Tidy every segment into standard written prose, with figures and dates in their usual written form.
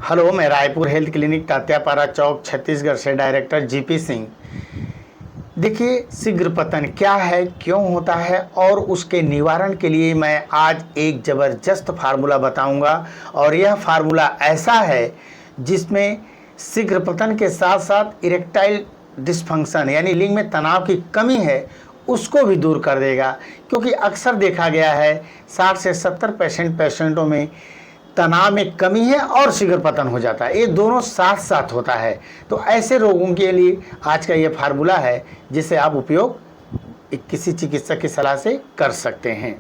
Hello, मैं Raipur health clinic Tatyapara चौक छत्तीसगढ़ से director GP Singh. देखिए, शीघ्र पतन क्या है, क्यों होता है और उसके निवारण के लिए मैं आज एक ज़बरदस्त फार्मूला बताऊंगा। और यह फार्मूला ऐसा है जिसमें शीघ्र पतन के साथ साथ इरेक्टाइल डिस्फंक्शन यानी लिंग में तनाव की कमी है उसको भी दूर कर देगा। क्योंकि अक्सर देखा गया है 60 से 70% पेशेंटों में तनाव में कमी है और शीघ्र पतन हो जाता है, ये दोनों साथ साथ होता है। तो ऐसे रोगों के लिए आज का ये फार्मूला है जिसे आप उपयोग किसी चिकित्सक की सलाह से कर सकते हैं।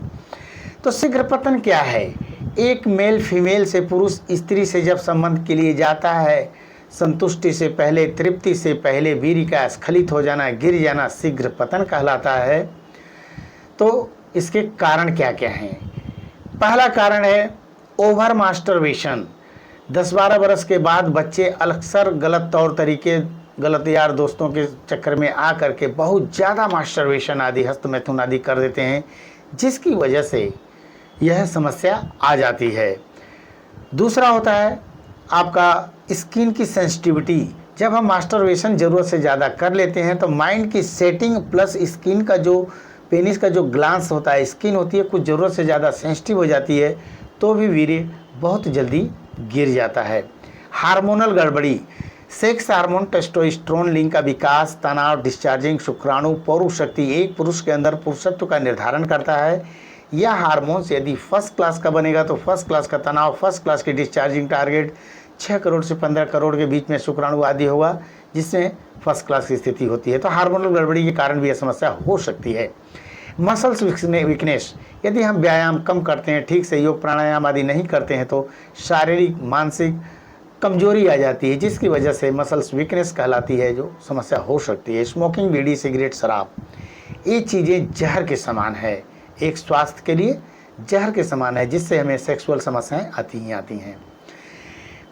तो शीघ्र पतन क्या है? एक मेल फीमेल से पुरुष स्त्री से जब संबंध के लिए जाता है, संतुष्टि से पहले, तृप्ति से पहले वीर्य का स्खलित हो जाना, गिर जाना शीघ्र पतन कहलाता है। तो इसके कारण क्या क्या हैं? पहला कारण है ओवर मास्टरबेशन। 10-12 बरस के बाद बच्चे अक्सर गलत तौर तरीके, गलत यार दोस्तों के चक्कर में आ करके बहुत ज़्यादा मास्टरबेशन आदि, हस्तमैथुन आदि कर देते हैं, जिसकी वजह से यह समस्या आ जाती है। दूसरा होता है आपका स्किन की सेंसिटिविटी। जब हम मास्टरबेशन ज़रूरत से ज़्यादा कर लेते हैं तो माइंड की सेटिंग प्लस स्किन का जो पेनिस का जो ग्लांस होता है, स्किन होती है, कुछ ज़रूरत से ज़्यादा सेंसिटिव हो जाती है, तो भी वीर्य बहुत जल्दी गिर जाता है। हार्मोनल गड़बड़ी, सेक्स हार्मोन टेस्टोस्टेरोन लिंग का विकास, तनाव, डिस्चार्जिंग शुक्राणु, पौरुष शक्ति एक पुरुष के अंदर पुरुषत्व का निर्धारण करता है। यह हार्मोन्स यदि फर्स्ट क्लास का बनेगा तो फर्स्ट क्लास का तनाव, फर्स्ट क्लास की डिस्चार्जिंग टारगेट 6 करोड़ से 15 करोड़ के बीच में शुक्राणु आदि होगा, जिसमें फर्स्ट क्लास की स्थिति होती है। तो हार्मोनल गड़बड़ी के कारण भी यह समस्या हो सकती है। मसल्स वीकनेस, यदि हम व्यायाम कम करते हैं, ठीक से योग प्राणायाम आदि नहीं करते हैं तो शारीरिक मानसिक कमजोरी आ जाती है, जिसकी वजह से मसल्स वीकनेस कहलाती है, जो समस्या हो सकती है। स्मोकिंग, बीड़ी, सिगरेट, शराब, ये चीज़ें जहर के समान है, एक स्वास्थ्य के लिए जहर के समान है, जिससे हमें सेक्सुअल समस्याएं आती हैं।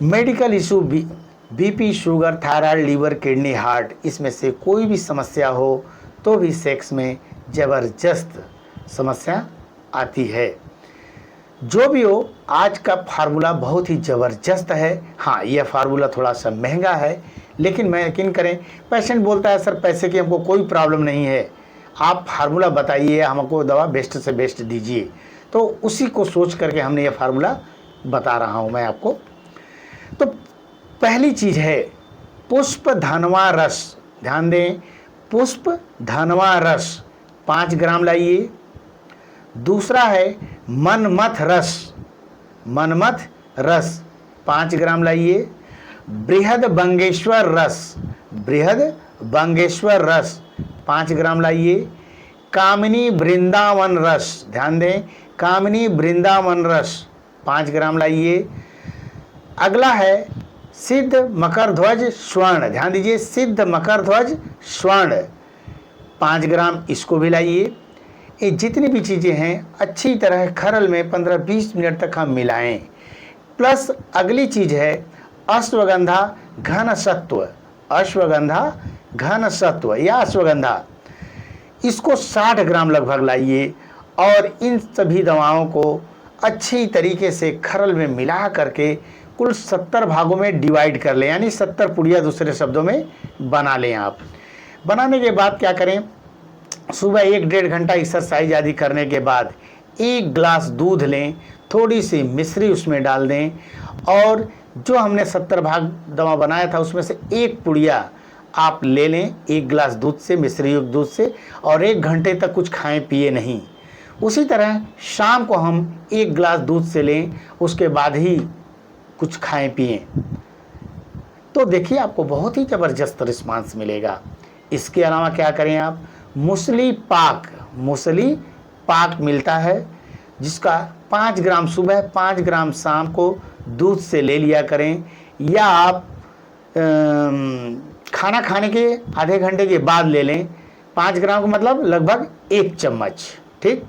Medical issue, BP, sugar, thyroid, liver, kidney, heart, इसमें से कोई भी समस्या हो तो भी सेक्स में ज़बरदस्त समस्या आती है। जो भी हो, आज का फार्मूला बहुत ही ज़बरदस्त है। हाँ, यह फार्मूला थोड़ा सा महंगा है, लेकिन मैं यकीन करें, पेशेंट बोलता है सर पैसे की हमको कोई प्रॉब्लम नहीं है, आप फार्मूला बताइए, हमको दवा बेस्ट से बेस्ट दीजिए। तो उसी को सोच करके हमने यह फार्मूला बता रहा हूँ मैं आपको। तो पहली चीज़ है पुष्प धनवा रस। ध्यान दें, पुष्प धनवा रस 5 ग्राम लाइए। दूसरा है मनमथ रस, मनमथ रस 5 ग्राम लाइए। बृहद बंगेश्वर रस, बृहद बंगेश्वर रस 5 ग्राम लाइए। कामिनी वृंदावन रस, ध्यान दें, कामिनी वृंदावन रस 5 ग्राम लाइए। अगला है सिद्ध मकर ध्वज स्वर्ण, ध्यान दीजिए, सिद्ध मकर ध्वज स्वर्ण 5 ग्राम, इसको भी लाइए। ये जितनी भी चीज़ें हैं अच्छी तरह खरल में 15-20 मिनट तक हम मिलाएं। प्लस अगली चीज़ है अश्वगंधा घन सत्व, अश्वगंधा घन सत्व या अश्वगंधा, इसको 60 ग्राम लगभग लाइए। और इन सभी दवाओं को अच्छी तरीके से खरल में मिला करके कुल 70 भागों में डिवाइड कर लें, यानी 70 पुड़िया दूसरे शब्दों में बना लें आप। बनाने के बाद क्या करें, सुबह 1-1.5 घंटा एक्सरसाइज आदि करने के बाद 1 गिलास दूध लें, थोड़ी सी मिश्री उसमें डाल दें, और जो हमने 70 भाग दवा बनाया था उसमें से 1 पुड़िया आप ले लें 1 गिलास दूध से, मिश्री युक्त दूध से, और 1 घंटे तक कुछ खाएं पिए नहीं। उसी तरह शाम को हम 1 गिलास दूध से लें, उसके बाद ही कुछ खाएं पिएं। तो देखिए आपको बहुत ही ज़बरदस्त रिस्पांस मिलेगा। इसके अलावा क्या करें आप, मूसली पाक, मूसली पाक मिलता है, जिसका 5 ग्राम सुबह, 5 ग्राम शाम को दूध से ले लिया करें, या आप खाना खाने के आधे घंटे के बाद ले लें। 5 ग्राम का मतलब लगभग 1 चम्मच, ठीक।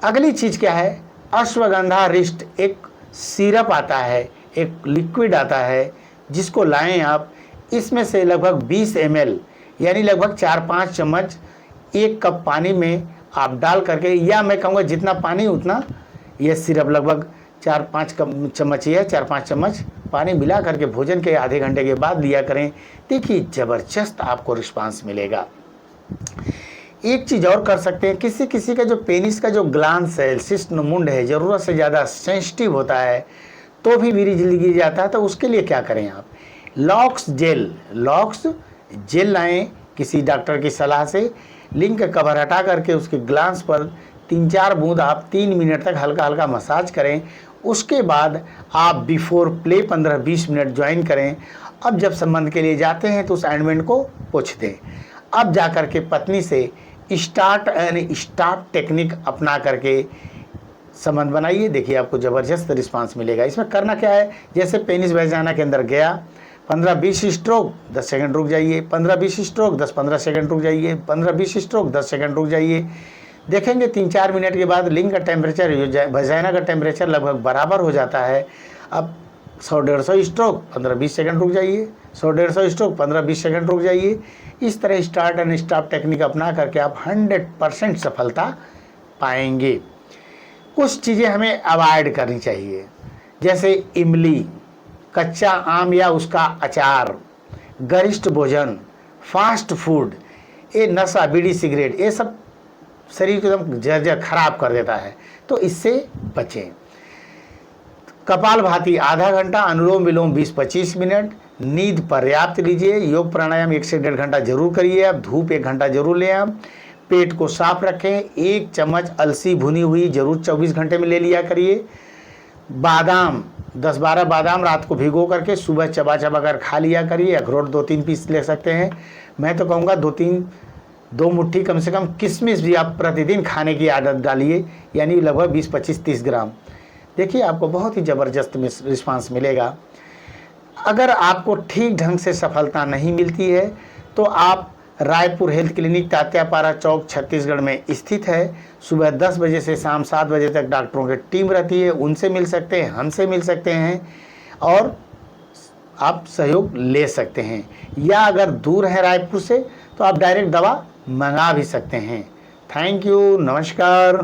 अगली चीज़ क्या है, अश्वगंधा रिष्ट एक सिरप आता है, एक लिक्विड आता है, जिसको लाएं आप। इसमें से लगभग 20 ml यानी लगभग 4-5 चम्मच 1 कप पानी में आप डाल करके, या मैं कहूँगा जितना पानी उतना यह सिरप, लगभग 4-5 चम्मच ही है, 4-5 चम्मच पानी मिला करके भोजन के आधे घंटे के बाद लिया करें। देखिए ज़बरदस्त आपको रिस्पांस मिलेगा। एक चीज़ और कर सकते हैं, किसी किसी का जो पेनिस का जो ग्लांस है, शिश्न है, ज़रूरत से ज़्यादा सेंसिटिव होता है तो भी वीर्य जल्दी गिर जाता है। तो उसके लिए क्या करें आप, लॉक्स जेल लाएं किसी डॉक्टर की सलाह से, लिंग का कवर हटा करके उसके ग्लांस पर 3-4 बूंद आप 3 मिनट तक हल्का हल्का मसाज करें। उसके बाद आप बिफोर प्ले 15-20 मिनट ज्वाइन करें। अब जब संबंध के लिए जाते हैं तो उस ऑइंटमेंट को पोंछ दें। अब जा कर के पत्नी से स्टार्ट एंड स्टॉप टेक्निक अपना करके संबंध बनाइए। देखिए आपको ज़बरदस्त रिस्पांस मिलेगा। इसमें करना क्या है, जैसे पेनिस वैजाना के अंदर गया, 15-20 स्ट्रोक 10 सेकंड रुक जाइए, 15-20 स्ट्रोक 10-15 सेकंड रुक जाइए, 15-20 स्ट्रोक 10 सेकंड रुक जाइए। देखेंगे 3-4 मिनट के बाद लिंग का टेम्परेचर, वैजाना का टेम्परेचर लगभग बराबर हो जाता है। अब 100-150 स्ट्रोक 15-20 सेकंड रुक जाइए, 100-150 स्ट्रोक 15-20 सेकंड रुक जाइए। इस तरह स्टार्ट एंड स्टॉप टेक्निक अपना करके आप 100% सफलता पाएंगे। कुछ चीज़ें हमें अवॉइड करनी चाहिए, जैसे इमली, कच्चा आम या उसका अचार, गरिष्ठ भोजन, फास्ट फूड, ये नशा, बीड़ी, सिगरेट, ये सब शरीर को एकदम जर्जर खराब कर देता है, तो इससे बचें। कपालभाति आधा घंटा, अनुलोम विलोम 20-25 मिनट, नींद पर्याप्त लीजिए, योग प्राणायाम 1 से 1.5 घंटा जरूर करिए आप, धूप 1 घंटा जरूर लें आप, पेट को साफ रखें, 1 चम्मच अलसी भुनी हुई जरूर 24 घंटे में ले लिया करिए। बादाम 10-12 बादाम रात को भिगो करके सुबह चबा चबा कर खा लिया करिए। अखरोट 2-3 पीस ले सकते हैं। मैं तो कहूँगा 2 मुट्ठी कम से कम किशमिश भी आप प्रतिदिन खाने की आदत डालिए, यानी लगभग 20-25-30 ग्राम। देखिए आपको बहुत ही ज़बरदस्त रिस्पांस मिलेगा। अगर आपको ठीक ढंग से सफलता नहीं मिलती है तो आप रायपुर हेल्थ क्लिनिक तात्यापारा चौक छत्तीसगढ़ में स्थित है। सुबह 10 बजे से शाम 7 बजे तक डॉक्टरों की टीम रहती है, उनसे मिल सकते हैं, हमसे मिल सकते हैं और आप सहयोग ले सकते हैं। या अगर दूर है रायपुर से तो आप डायरेक्ट दवा मंगा भी सकते हैं। थैंक यू, नमस्कार।